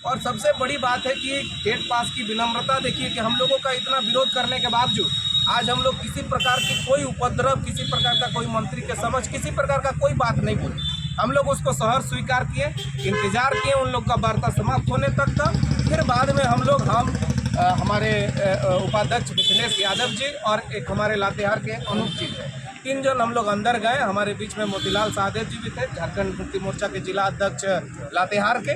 और सबसे बड़ी बात है कि टेट पास की विनम्रता देखिए कि हम लोगों का इतना विरोध करने के बावजूद आज हम लोग किसी प्रकार की कोई उपद्रव, किसी प्रकार का कोई मंत्री के समक्ष किसी प्रकार का कोई बात नहीं बोली। हम लोग उसको सहर्ष स्वीकार किए, इंतजार किए उन लोग का वार्ता समाप्त होने तक का। फिर बाद में हम हमारे उपाध्यक्ष मिथिलेश यादव जी और एक हमारे लातेहार के अनूप जी थे, 3 जन हम लोग अंदर गए। हमारे बीच में मोतीलाल सहदेव जी भी थे, झारखंड मुक्ति मोर्चा के जिला अध्यक्ष लातेहार के,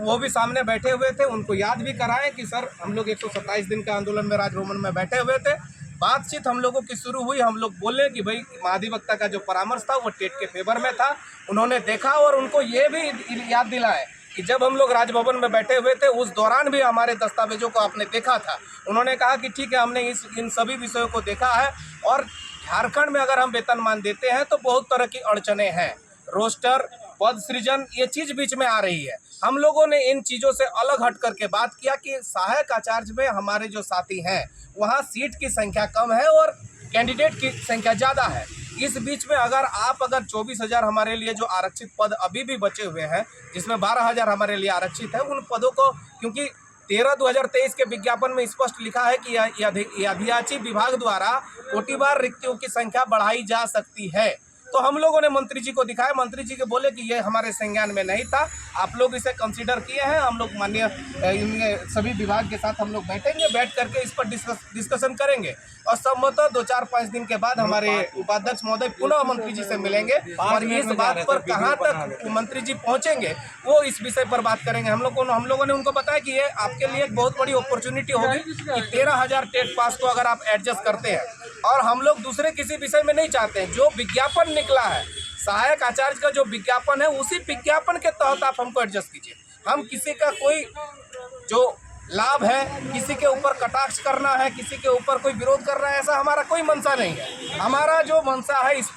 वो भी सामने बैठे हुए थे। उनको याद भी कराएं कि सर हम लोग 127 दिन का आंदोलन में राजभवन में बैठे हुए थे। बातचीत हम लोगों की शुरू हुई। हम लोग बोले कि भाई महाधिवक्ता का जो परामर्श था वो टेट के फेवर में था। उन्होंने देखा और उनको ये भी याद दिलाए कि जब हम लोग राजभवन में बैठे हुए थे उस दौरान भी हमारे दस्तावेजों को आपने देखा था। उन्होंने कहा कि ठीक है, हमने इन सभी विषयों को देखा है और झारखंड में अगर हम वेतनमान देते हैं तो बहुत तरह की अड़चने हैं, रोस्टर, पद सृजन, ये चीज़ बीच में आ रही है। हम लोगों ने इन चीज़ों से अलग हट करके बात किया कि सहायक आचार्य में हमारे जो साथी हैं वहाँ सीट की संख्या कम है और कैंडिडेट की संख्या ज़्यादा है। इस बीच में अगर 24,000 हमारे लिए जो आरक्षित पद अभी भी बचे हुए हैं, जिसमें 12,000 हमारे लिए आरक्षित है, उन पदों को क्योंकि 13/2023 के विज्ञापन में स्पष्ट लिखा है कि अभियाची विभाग द्वारा कोटिवार रिक्तियों की संख्या बढ़ाई जा सकती है। तो हम लोगों ने मंत्री जी को दिखाया, मंत्री जी के बोले कि ये हमारे संज्ञान में नहीं था, आप लोग इसे कंसीडर किए हैं। हम लोग माननीय सभी विभाग के साथ हम लोग बैठेंगे, बैठ करके इस पर डिस्कशन करेंगे और संभवतः 2-4-5 दिन के बाद हमारे उपाध्यक्ष महोदय पुनः मंत्री जी से मिलेंगे और इस बात पर कहाँ तक मंत्री जी पहुँचेंगे वो इस विषय पर बात करेंगे। हम लोगों ने उनको बताया कि ये आपके लिए एक बहुत बड़ी अपॉर्चुनिटी होगी कि 13,000 टेट पास को अगर आप एडजस्ट करते हैं, और हम लोग दूसरे किसी विषय में नहीं चाहते हैं। जो विज्ञापन निकला है सहायक आचार्य का, जो विज्ञापन है, उसी विज्ञापन के तहत आप हमको एडजस्ट कीजिए। हम किसी का कोई जो लाभ है, किसी के ऊपर कटाक्ष करना है, किसी के ऊपर कोई विरोध करना है, ऐसा हमारा कोई मंशा नहीं है। हमारा जो मंशा है इस